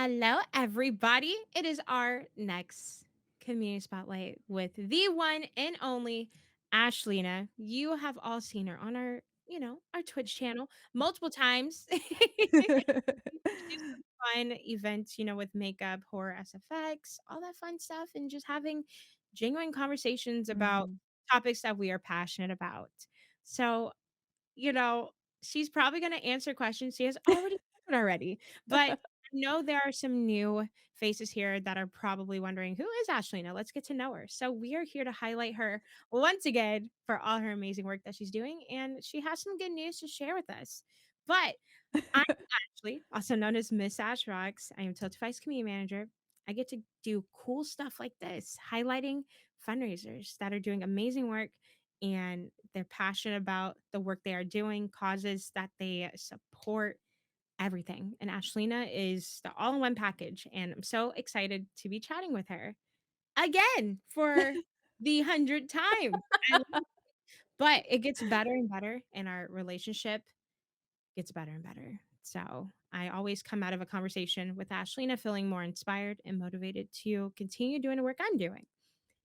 Hello, everybody. It is our next community spotlight with the one and only Ashlina. You have all seen her on our Twitch channel multiple times. Do some fun events, with makeup, horror SFX, all that fun stuff, and just having genuine conversations about Mhm. topics that we are passionate about. So you know, she's probably gonna answer questions she has already, but I know there are some new faces here that are probably wondering, "Who is Ashlina? Let's get to know her." So we are here to highlight her once again for all her amazing work that she's doing, and she has some good news to share with us. But I'm Ashley, also known as Miss Ash Rocks. I am Tiltify's community manager. I get to do cool stuff like this, highlighting fundraisers that are doing amazing work and they're passionate about the work they are doing, causes that they support, everything. And Ashlina is the all in one package. And I'm so excited to be chatting with her again for the 100th time. But it gets better and better, and our relationship gets better and better. So I always come out of a conversation with Ashlina feeling more inspired and motivated to continue doing the work I'm doing.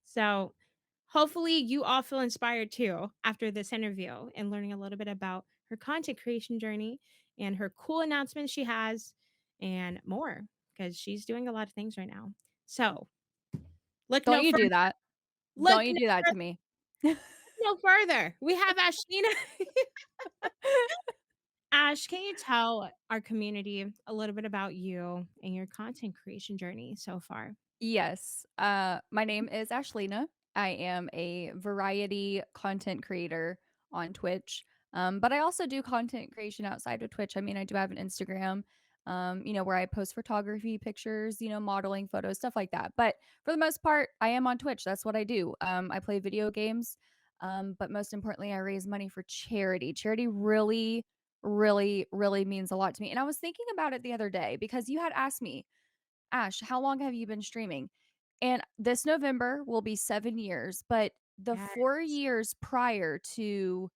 So hopefully you all feel inspired too after this interview and learning a little bit about her content creation journey and her cool announcements she has and more because she's doing a lot of things right now. So look Don't no you further. do that. Look Don't you no do that further. to me. No further. We have Ashlina. Ash, can you tell our community a little bit about you and your content creation journey so far? Yes. My name is Ashlina. I am a variety content creator on Twitch. But I also do content creation outside of Twitch. I mean, I do have an Instagram, where I post photography pictures, modeling photos, stuff like that. But for the most part, I am on Twitch. That's what I do. I play video games. But most importantly, I raise money for charity. Charity really, really, really means a lot to me. And I was thinking about it the other day because you had asked me, Ash, how long have you been streaming? And this November will be 7 years, but the Yes. 4 years prior to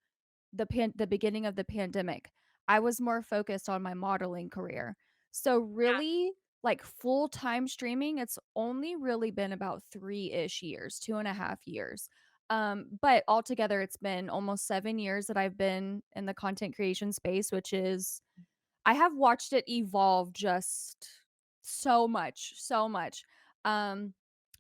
the beginning of the pandemic, I was more focused on my modeling career. So really, like, full-time streaming, it's only really been about 3-ish years, 2.5 years. But altogether, it's been almost 7 years that I've been in the content creation space, which is I have watched it evolve just so much, so much. Um,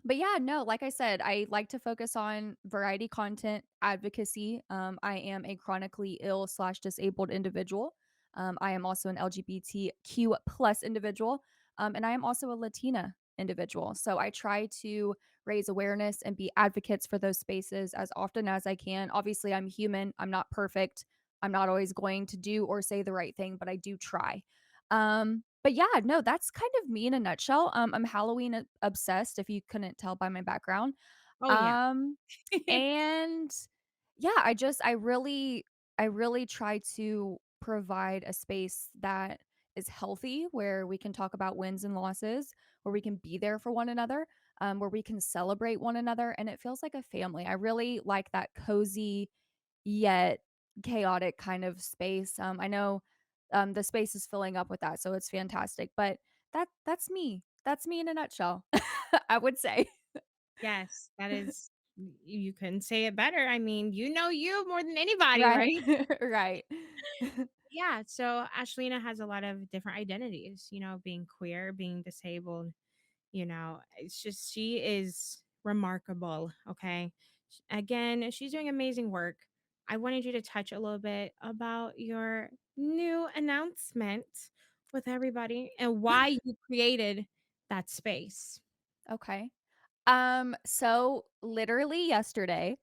but yeah, no, like I said, I like to focus on variety content advocacy. I am a chronically ill slash disabled individual. I am also an LGBTQ plus individual. And I am also a Latina individual. So I try to raise awareness and be advocates for those spaces as often as I can. Obviously, I'm human. I'm not perfect. I'm not always going to do or say the right thing, but I do try. But yeah, no, that's kind of me in a nutshell. I'm Halloween obsessed, if you couldn't tell by my background. Oh, yeah. Um, and yeah, I really try to provide a space that is healthy where we can talk about wins and losses, where we can be there for one another, where we can celebrate one another, and it feels like a family. I really like that cozy yet chaotic kind of space. I know the space is filling up with that, so it's fantastic. But that's me. That's me in a nutshell. I would say. Yes, that is you couldn't say it better. I mean, you know you more than anybody, right? Right. Right. Yeah, so Ashlina has a lot of different identities, being queer, being disabled, it's just she is remarkable, okay? Again, she's doing amazing work. I wanted you to touch a little bit about your new announcement with everybody and why you created that space. Okay. So literally yesterday,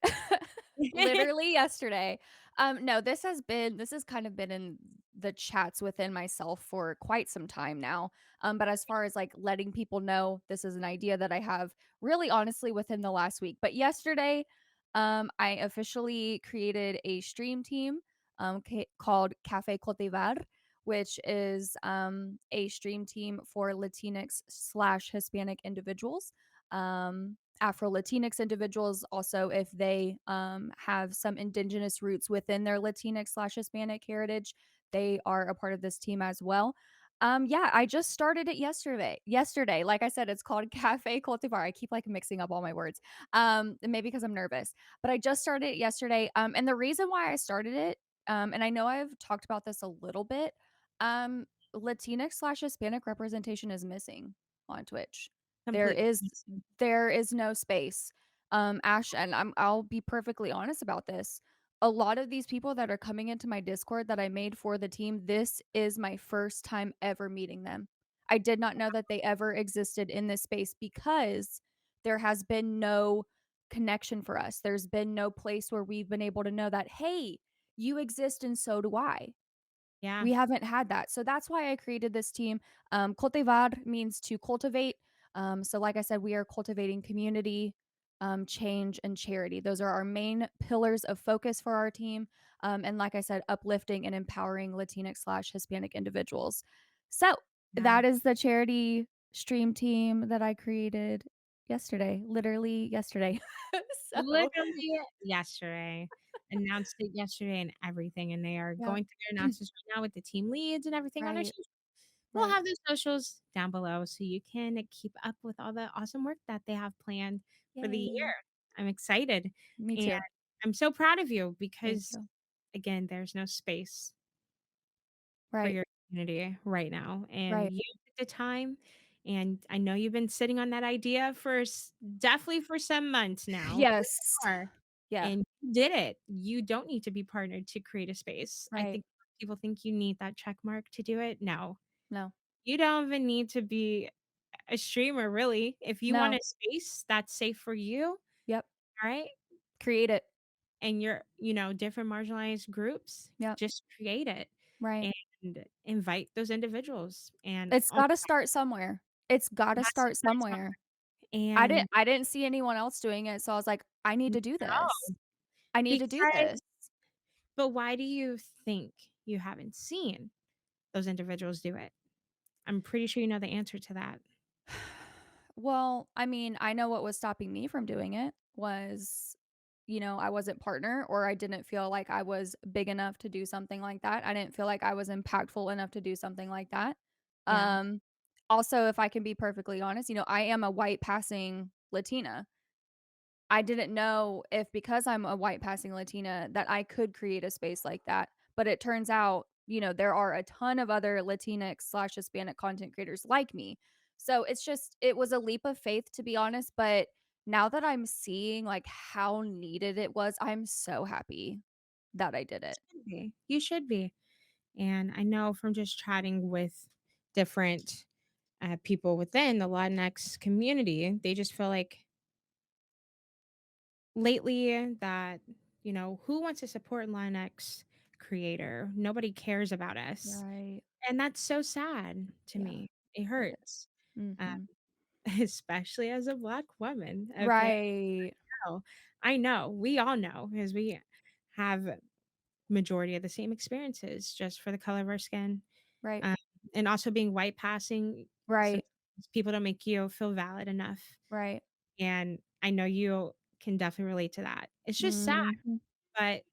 literally yesterday. No, this has kind of been in the chats within myself for quite some time now. But as far as like letting people know this is an idea that I have really honestly within the last week. But yesterday, I officially created a stream team called Cafe Cultivar, which is a stream team for Latinx slash Hispanic individuals, Afro Latinx individuals also if they have some indigenous roots within their Latinx slash Hispanic heritage. They are a part of this team as well. Yeah, I just started it yesterday. Like I said, it's called Cafe Cultivar. I keep, like, mixing up all my words, maybe because 'cause I'm nervous, but I just started it yesterday, and the reason why I started it, and I know I've talked about this a little bit, Latinx/Hispanic representation is missing on Twitch. There Completely. is there is no space. Ash and I'll be perfectly honest about this. A lot of these people that are coming into my Discord that I made for the team, this is my first time ever meeting them. I did not know that they ever existed in this space because there has been no connection for us. There's been no place where we've been able to know that, "Hey, you exist and so do I." Yeah, We haven't had that. So that's why I created this team. Cultivar means to cultivate. So, like I said, we are cultivating community, change, and charity. Those are our main pillars of focus for our team. And like I said, uplifting and empowering Latinx/Hispanic individuals. So yeah. that is the charity stream team that I created yesterday, literally yesterday. So, Literally yesterday. Announced it yesterday and everything, and they are yep. going through their announcements right now with the team leads and everything on our Right, social. We'll right. have the socials down below so you can keep up with all the awesome work that they have planned for the year. Yay. I'm excited, Me and too. I'm so proud of you Thank because, you. again, there's no space for Right, your community right now, and right. you took the time, and I know you've been sitting on that idea for definitely for some months now, for Yes. sure, Yeah, and you did it. You don't need to be partnered to create a space. I right. think people think you need that check mark to do it. No, No. you don't even need to be a streamer, really. If you want No. a space that's safe for you, Yep. all right, Create it. and you're, different marginalized groups, Yep. just create it Right. and invite those individuals. And It's also, gotta start somewhere. It's it gotta has to start start somewhere. somewhere. I And didn't I didn't see anyone else doing it, so I was like, "I need to do this. no, I need to do this." because, but why do you think you haven't seen those individuals do it? I'm pretty sure you know the answer to that. Well, I mean, I know what was stopping me from doing it was, I wasn't partner or I didn't feel like I was big enough to do something like that. I didn't feel like I was impactful enough to do something like that. Yeah. Um, Also, if I can be perfectly honest, I am a white passing Latina. I didn't know if because I'm a white passing Latina that I could create a space like that. But it turns out, there are a ton of other Latinx/Hispanic content creators like me. So it was a leap of faith to be honest. But now that I'm seeing like how needed it was, I'm so happy that I did it. Should be. You should be. And I know from just chatting with different people within the Latinx community, they just feel like lately that, who wants to support Latinx creator? Nobody cares about us. Right. And that's so sad to Yeah, me. It it hurts, is. uh, Mhm. especially as a Black woman. Okay. Right. No, I know. We all know because we have majority of the same experiences just for the color of our skin. Right. Um, and also being white passing, sometimes Right. people don't make you feel valid enough. Right. And I know you can definitely relate to that. It's just sad, Mhm. but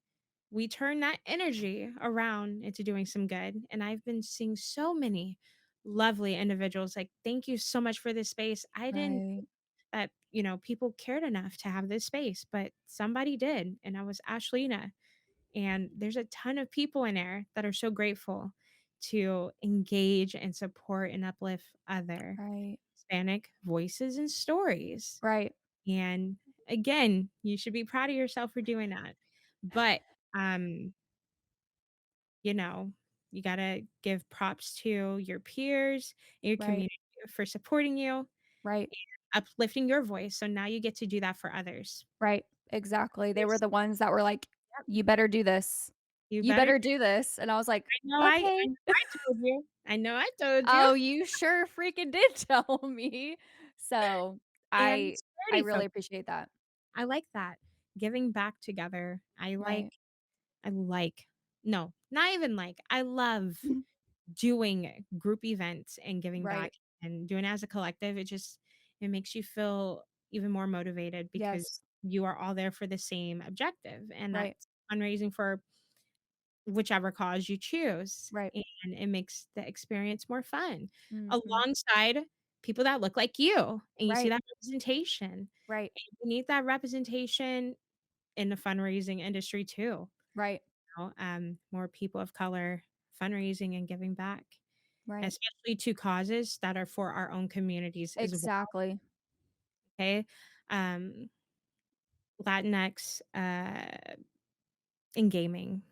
we turn that energy around into doing some good. And I've been seeing so many lovely individuals like, thank you so much for this space. I didn't Right. think that, people cared enough to have this space, but somebody did. And I was Ashlina. And there's a ton of people in there that are so grateful to engage and support and uplift other Right. Hispanic voices and stories. Right. And again, you should be proud of yourself for doing that. But, um, you know, you got to give props to your peers and your Right. community for supporting you, Right. uplifting your voice. So now you get to do that for others. Right, exactly. They were Yes. the ones that were like, Yep. "You better do this. You You better. better do this." And I was like, I "Okay." know I told you. I know I told you. Oh, you sure freaking did tell me. So, And I I charity really folk, appreciate that. I like that. Giving back together. Right. I like no, not even like, I love doing group events and giving back Right. and doing it as a collective. It makes you feel even more motivated because Yes. you are all there for the same objective, and Right. that's fundraising for whichever cause you choose, Right. and it makes the experience more fun, Mhm. alongside people that look like you, and you see Right. that representation, Right. and you need that representation in the fundraising industry too, Right. more people of color fundraising and giving back, Right. especially to causes that are for our own communities as well, Exactly. okay? Um, Latinx, in gaming,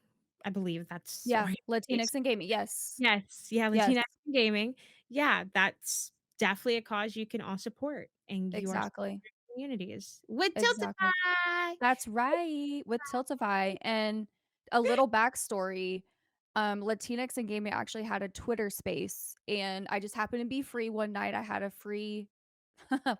I believe that's Yeah, organization. Latinx and gaming, yes. Yes, yeah, Yes, Latinx in gaming. Yeah, that's definitely a cause you can all support, and you are exactly, supporting communities with exactly. Tiltify. That's right, with Tiltify, and a little backstory, Latinx and gaming actually had a Twitter space, and I just happened to be free one night, I had a free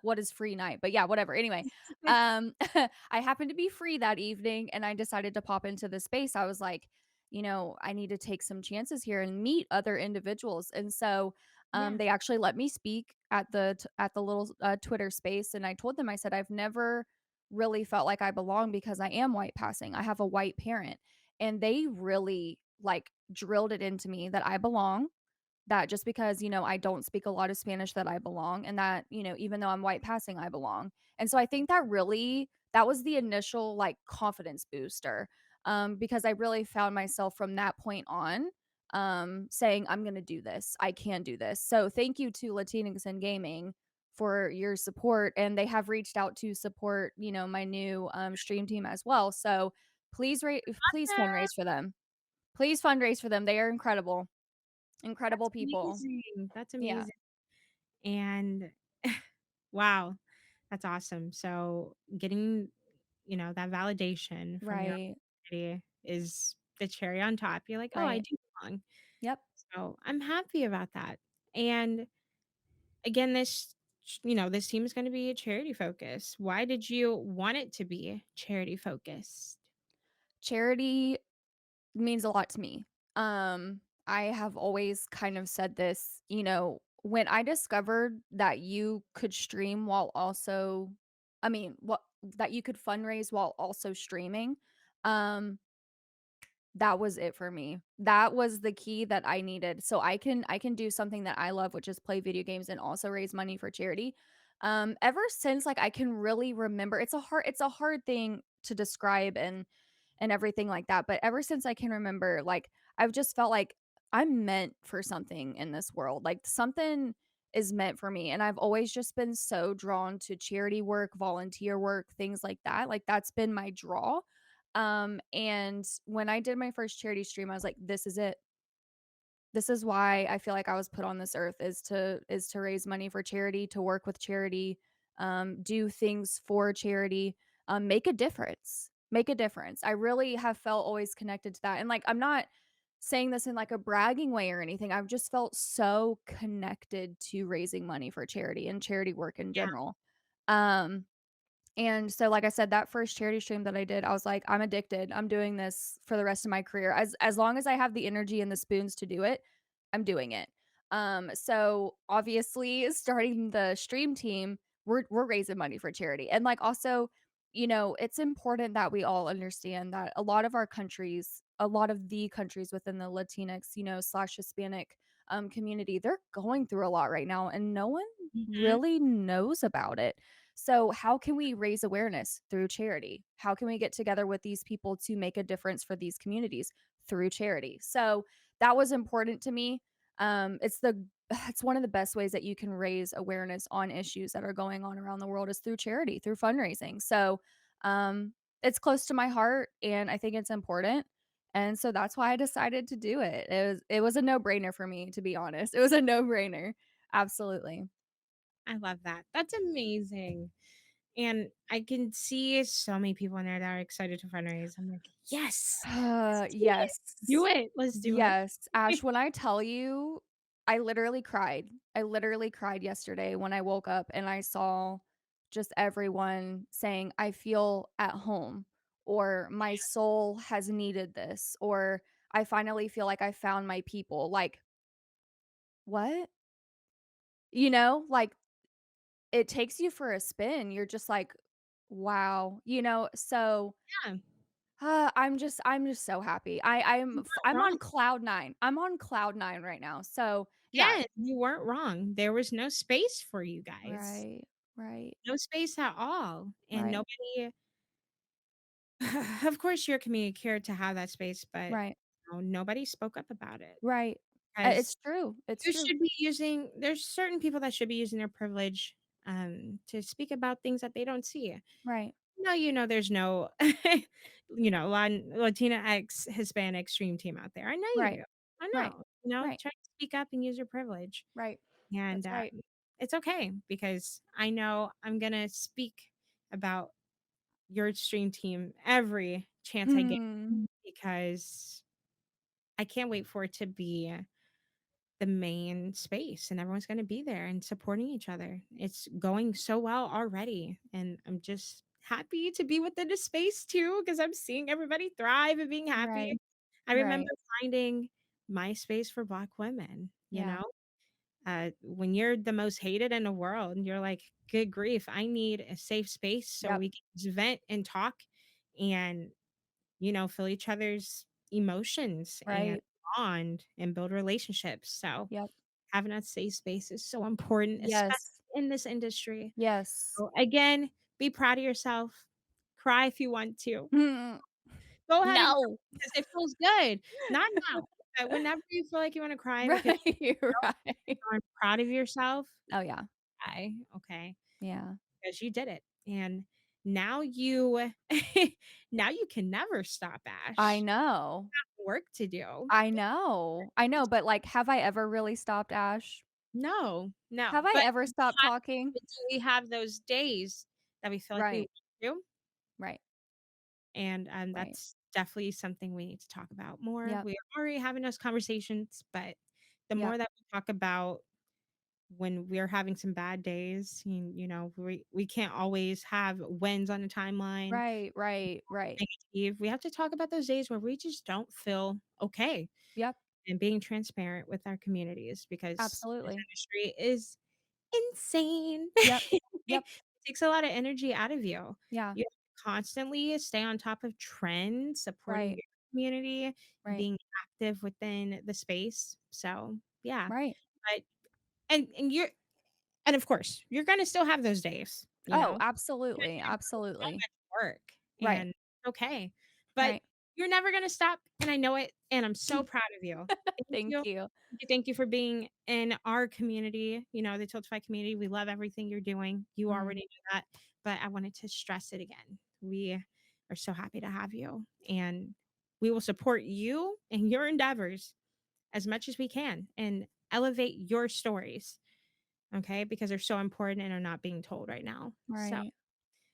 what is free night? But yeah, whatever. Anyway, I happened to be free that evening and I decided to pop into the space. I was like, I need to take some chances here and meet other individuals. And so Yeah, they actually let me speak at the little Twitter space, and I told them, I said, I've never really felt like I belong because I am white passing. I have a white parent, and they really like drilled it into me that I belong, that just because, I don't speak a lot of Spanish, that I belong, and that, even though I'm white passing, I belong. And so I think that was the initial like confidence booster. Because I really found myself from that point on saying, I'm gonna do this. I can do this. So thank you to Latinx in Gaming for your support. And they have reached out to support, my new stream team as well. So please awesome. fundraise for them. Please fundraise for them. They are incredible. That's Incredible people. amazing. That's Yeah, amazing, and wow, that's awesome. So getting, that validation from your right. community is the cherry on top. You're like, "Oh, I Right. do belong." Yep. So I'm happy about that, and again, this team is gonna be a charity focus. Why did you want it to be charity focused? Charity means a lot to me. I have always kind of said this, when I discovered that you could stream while also I mean, what that you could fundraise while also streaming, um, that was it for me. That was the key that I needed. So I can do something that I love, which is play video games and also raise money for charity. Ever since like I can really remember, it's a hard thing to describe and everything like that, but ever since I can remember, like I've just felt like I'm meant for something in this world. Like something is meant for me, and I've always just been so drawn to charity work, volunteer work, things like that. Like that's been my draw. And when I did my first charity stream, I was like, this is it. This is why I feel like I was put on this earth, is to raise money for charity, to work with charity, do things for charity, make a difference. Make a difference. I really have felt always connected to that. And like I'm not saying this in like a bragging way or anything. I've just felt so connected to raising money for charity and charity work in general. Um and so, like I said, that first charity stream that I did, I was like, "I'm addicted. I'm doing this for the rest of my career. As long as I have the energy and the spoons to do it, I'm doing it." So obviously, starting the stream team, we're raising money for charity, and like also, it's important that we all understand that a lot of the countries within the Latinx, slash Hispanic community, they're going through a lot right now, and no one Mhm. really knows about it. So, how can we raise awareness through charity? How can we get together with these people to make a difference for these communities through charity? So, that was important to me. It's one of the best ways that you can raise awareness on issues that are going on around the world is through charity, through fundraising. So, it's close to my heart, and I think it's important. And so that's why I decided to do it. It was a no-brainer for me, to be honest. It was a no-brainer. Absolutely. I love that. That's amazing. And I can see so many people in there that are excited to fundraise. I'm like, "Yes, let's do it. Do Yes. it. Let's do it." Yes. Ash, when I tell you, I literally cried. I literally cried yesterday when I woke up and I saw just everyone saying, "I feel at home," or "My soul has needed this," or "I finally feel like I found my people." Like, what? Like it takes you for a spin. You're just like, "Wow." So Yeah. I'm just so happy. I'm Wrong. on cloud 9. I'm on cloud 9 right now. So, yeah. Again, you weren't wrong. There was no space for you guys. Right. Right. No space at all, and Right. nobody of course, your community cared to have that space, but, Right. nobody spoke up about it Right. It's because true. It's you true. should be using there's certain people that should be using their privilege, to speak about things that they don't see. Right. No, there's no, Latina X Hispanic stream team out there. I know you Right. do. I Right. know, Right. try to speak up and use your privilege. Right. And, That's right. it's okay because I know I'm gonna speak about your stream team every chance I get Mm. because I can't wait for it to be the main space and everyone's going to be there and supporting each other. It's going so well already. And I'm just happy to be within a space too because I'm seeing everybody thrive and being happy. Right. I remember Right. finding my space for Black women, Yeah. when you're the most hated in the world and you're like, good grief, I need a safe space so Yep. we can just vent and talk and feel each other's emotions and Right. bond and build relationships. So Yep. having that safe space is so important, especially Yes. in this industry. Yes. So again, be proud of yourself. Cry if you want to. Mm. Go ahead and cry No. because it feels good. Not now, but whenever you feel like you want to cry because Right. Right. you are proud of yourself, Oh, yeah. cry, okay? Yeah. Because you did it. And now you now you can never stop, I Ash. know. Work to do. I know. I know, but, like, have I ever really stopped, Ash? No, Have no, I but ever stopped talking? we have those days that we feel like we Right. want to, Right. and, Right. that's definitely something we need to talk about more. Yep. We are already having those conversations, but the Yep. more that we talk about when we're having some bad days, we can't always have wins on the timeline, Right. Right. Right. negative. We have to talk about those days where we just don't feel okay Yep. and being transparent with our communities because this Absolutely. industry is insane. Yep. It Yep. takes a lot of energy out of you. Yeah. You have to constantly stay on top of trends, supporting Right. your community, Right. being active within the space. So, yeah. Right. But and of course, you're gonna still have those days, Oh, You're absolutely. gonna put so Absolutely. much work, Right. and it's okay. But Right. you're never gonna stop, and I know it, and I'm so proud of you. Thank Thank you. you. Thank you for being in our community, the Tiltify community. We love everything you're doing. You Mm. already knew that, but I wanted to stress it again. We are so happy to have you, and we will support you and your endeavors as much as we can and elevate your stories, okay? Because they're so important and are not being told right now. So Right.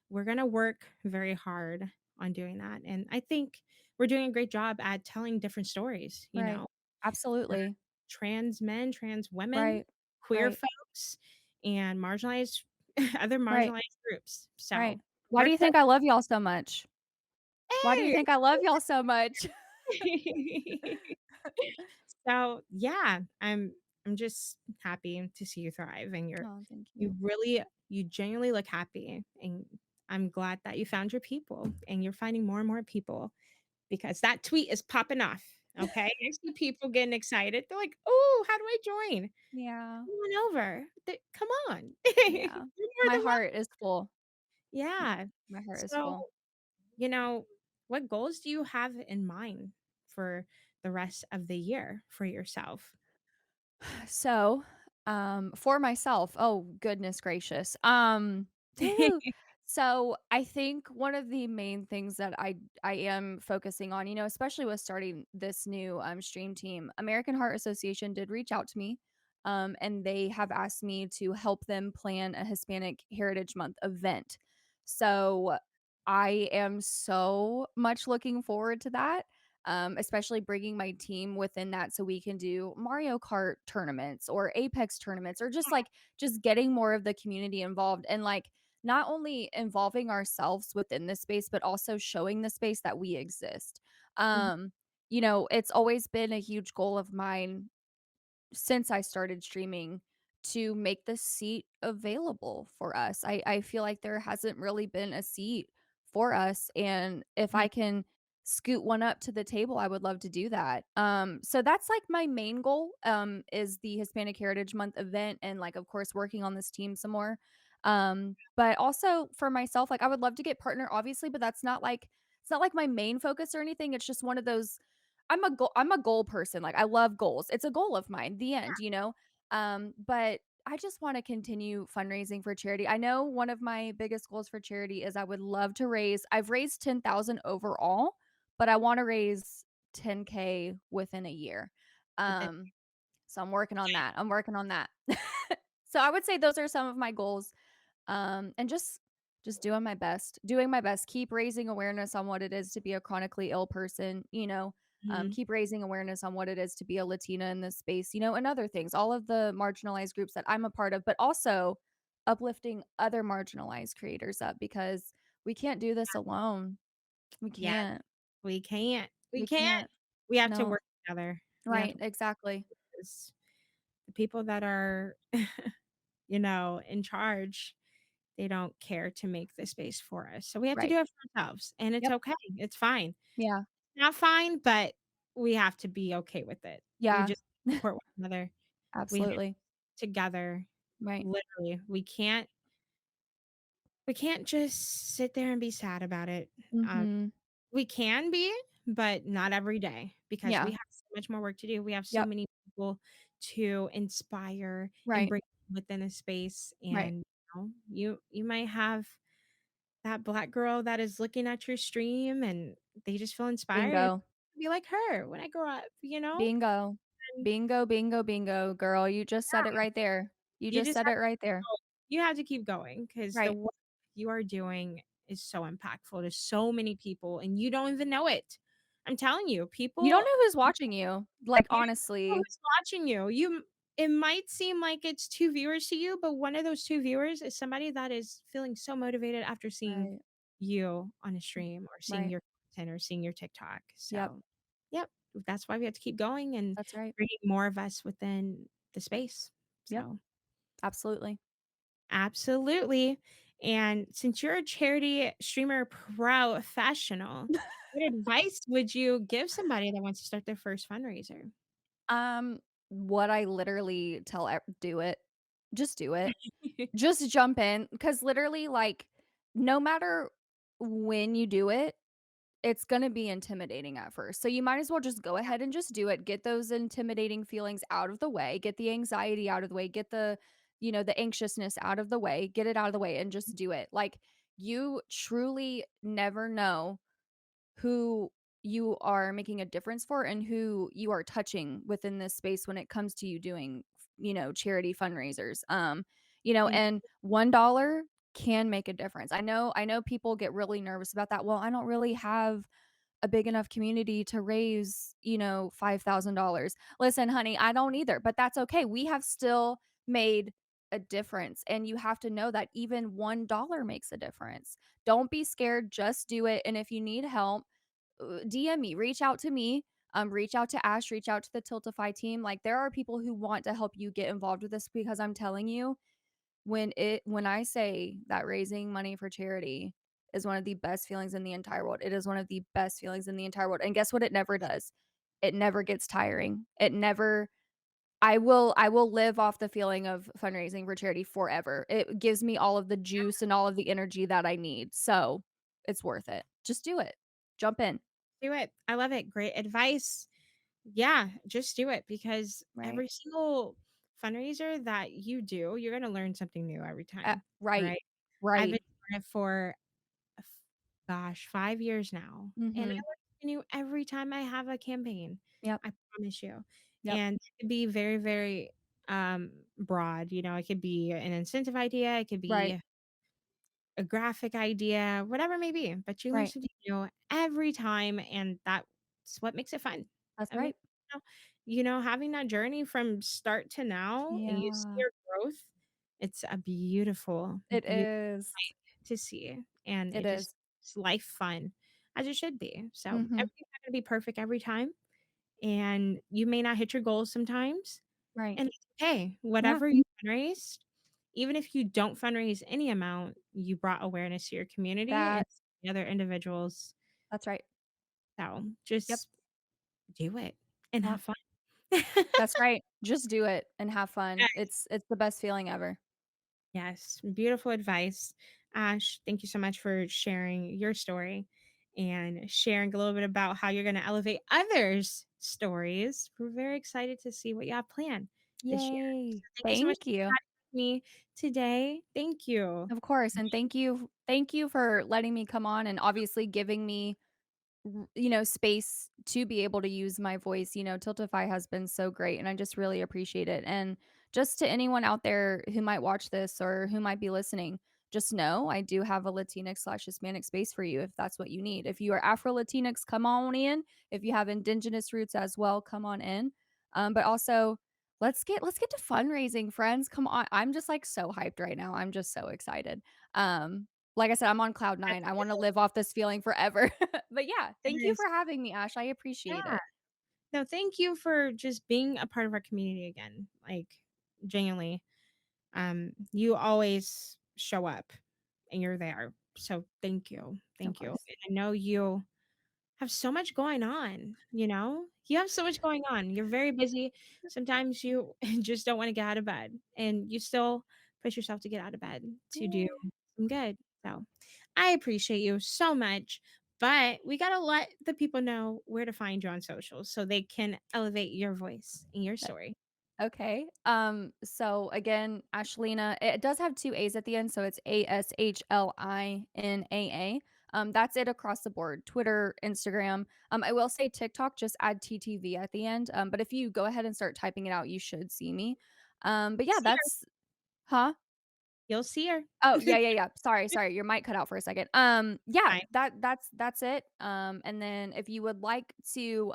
we're going to work very hard on doing that. And I think we're doing a great job at telling different stories, Right. for Absolutely. trans men, trans women, Right. queer Right. folks, and marginalized other Right. marginalized groups. Right. So Why we're do you excited. think I love y'all so much? Why do you Hey! think I love y'all so much? So yeah, I'm just happy to see you thrive and Oh, thank you you. really you genuinely look happy and I'm glad that you found your people and you're finding more and more people because that tweet is popping off. Okay. I see people getting excited. They're like, oh, how do I join? Yeah. Come on over. Come on. Yeah. You're more My than welcome. heart is full. Yeah. My heart is So, full. you know, what goals do you have in mind for the rest of the year for yourself? So, for myself, oh goodness gracious. Woo. So I think one of the main things that I am focusing on, especially with starting this new stream team, American Heart Association did reach out to me. And they have asked me to help them plan a Hispanic Heritage Month event. So I am so much looking forward to that, especially bringing my team within that so we can do Mario Kart tournaments or Apex tournaments or just getting more of the community involved and like not only involving ourselves within the space but also showing the space that we exist. Mhm, Um it's always been a huge goal of mine since I started streaming to make the seat available for us. I feel like there hasn't really been a seat for us. And if mhm, I can scoot one up to the table, I would love to do that. So that's like my main goal, is the Hispanic Heritage Month event and like of course working on this team some more. But also for myself, like I would love to get partner obviously, but that's not like it's not like my main focus or anything. It's just one of those I'm a goal person. Like I love goals. It's a goal of mine, the end, you know? But I just want to continue fundraising for charity. I know one of my biggest goals for charity is I would love to raise I've raised 10,000 overall, but I want to raise 10K within a year. Within So I'm working on that. I'm working on that. So I would say those are some of my goals. And just doing my best, keep raising awareness on what it is to be a chronically ill person, you know, Mhm. keep raising awareness on what it is to be a Latina in this space, you know, and other things, all of the marginalized groups that I'm a part of, but also uplifting other marginalized creators up because we can't do this alone. We Yes, can't. we can't. We We can't. can't. We have to No. work together. We have Right, to exactly. because the people that are, in charge, they don't care to make the space for us. So we have to Right. do it for ourselves, and it's Yep. okay. It's fine. Yeah. Not fine, but we have to be okay with it. We Yeah. just support one another. We have Absolutely. together. Right. Literally, we can't just sit there and be sad about it. Um, Mhm. we can be, but not every day because we Yeah. have so much more work to do. We have so Yep. many people to inspire and Right. bring within a space, Right. and you might have that black girl that is looking at your stream and they just feel inspired and Bingo. be like her when I grow up. Bingo. And Bingo, bingo, bingo, girl, you just said it yeah, right there. You you just just said have it right there. you have to keep going because the Right. work you are doing is so impactful to so many people and you don't even know it. I'm telling you, You don't people know who's watching you, like, you don't know honestly. who's watching you. It might seem like it's two viewers to you, but one of those two viewers is somebody that is feeling so motivated after seeing Right. you on a stream or seeing Right. your content or seeing your TikTok. Yep. So, yep, that's why we have to keep going and That's right. bringing more of us within the space. Yep. So, Absolutely. absolutely. And since you're a charity streamer professional, what advice would you give somebody that wants to start their first fundraiser? Um, what I literally tell ev do it. Just do it. Just jump in, because literally, like, no matter when you do it, it's gonna be intimidating at first. So you might as well just go ahead and just do it. Get those intimidating feelings out of the way, get the anxiety out of the way, get the anxiousness out of the way, get it out of the way and just do it. Like, you truly never know who you are making a difference for and who you are touching within this space when it comes to you doing, charity fundraisers. Yeah. And $1 can make a difference. I know people get really nervous about that. Well, I don't really have a big enough community to raise, $5,000. Listen, honey, I don't either, but that's okay. We have still made a difference. And you have to know that even $1 makes a difference. Don't be scared, just do it. And if you need help, DM me, reach out to me. Reach out to Ash, reach out to the Tiltify team. Like, there are people who want to help you get involved with this because I'm telling you, when I say that raising money for charity is one of the best feelings in the entire world, it is one of the best feelings in the entire world, and guess what? It never does. It never gets tiring. It never I will live off the feeling of fundraising for charity forever. It gives me all of the juice and all of the energy that I need, so it's worth it. Just do it. Jump in. Do it. I love it. Great advice. Yeah, just do it because Right. every single fundraiser that you do, you're gonna learn something new every time, Right. right? I've been Right. doing it for, f gosh, 5 years now, and I Mhm. learn something new every time I have a campaign, Yep. I promise you, Yep. and it could be very, very, broad, it could be an incentive idea, it could Right. be a graphic idea, whatever it may be, but you learn Right. something new every time, and that's what makes it fun. That's I mean, right. having that journey from start to now and you see Yeah. your growth, it's a beautiful, It beautiful is. to see, and It it just is. makes life fun as it should be. So Mhm. everything's not gonna be perfect every time, and you may not hit your goals sometimes, Right. and it's okay. Yeah. Whatever you fundraised, even if you don't fundraise any amount, you brought awareness to your community and That the other individuals that's right. So Yep. just do it and Yep. have fun. That's right. Just do it and have fun. It's the best feeling ever. Yes, beautiful advice. Ash, thank you so much for sharing your story and sharing a little bit about how you're going to elevate others' stories. We're very excited to see what you have planned this year. Yay. So thank you so much Thank for you. chatting with me today. Thank you. Of course, and thank you for letting me come on and obviously giving me space to be able to use my voice. Tiltify has been so great and I just really appreciate it. And just to anyone out there who might watch this or who might be listening, just know I do have a Latinx/Hispanic space for you if that's what you need. If you are Afro Latinx, come on in. If you have indigenous roots as well, come on in. But also let's get to fundraising, friends. Come on. I'm just like so hyped right now. I'm just so excited. Um, like I said, I'm on cloud Let's 9. I wanna go. live off this feeling forever. But yeah, thank you Yes. for having me, Ash. I appreciate Yeah. it. No, thank you for just being a part of our community again. Like, genuinely. You always show up and you're there. So thank you. Of Thank you. course. And I know you have so much going on, you know? You have so much going on. You're very busy. Sometimes you just don't want to get out of bed and you still push yourself to get out of bed to do Yeah. some good. So I appreciate you so much. But we got to let the people know where to find you on social so they can elevate your voice and your story. Okay. So again, Ashlina, it does have 2 A's at the end, so it's Ashlinaa. That's it across the board. Twitter, Instagram. I will say TikTok, just add TTV at the end. But if you go ahead and start typing it out, you should see me. But yeah, See her. that's huh? You'll see her. Oh, yeah, yeah, yeah. Sorry, your mic cut out for a second. Yeah, Fine. that's it. And then if you would like to,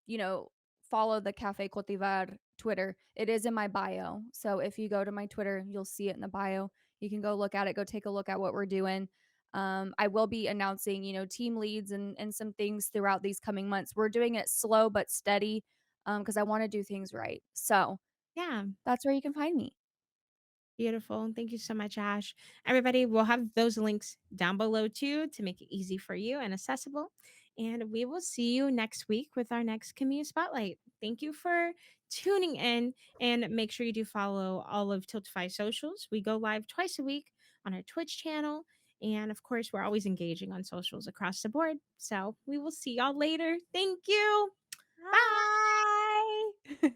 you know, follow the Cafe Cultivar Twitter, it is in my bio. So if you go to my Twitter, you'll see it in the bio. You can go look at it, go take a look at what we're doing. I will be announcing, team leads and some things throughout these coming months. We're doing it slow but steady, because I want to do things right. So Yeah. that's where you can find me. Beautiful. Thank you so much, Ash. Everybody, we'll have those links down below too to make it easy for you and accessible. And we will see you next week with our next Community Spotlight. Thank you for tuning in and make sure you do follow all of Tiltify socials. We go live twice a week on our Twitch channel. And of course, we're always engaging on socials across the board. So we will see y'all later. Thank you. Bye. Bye.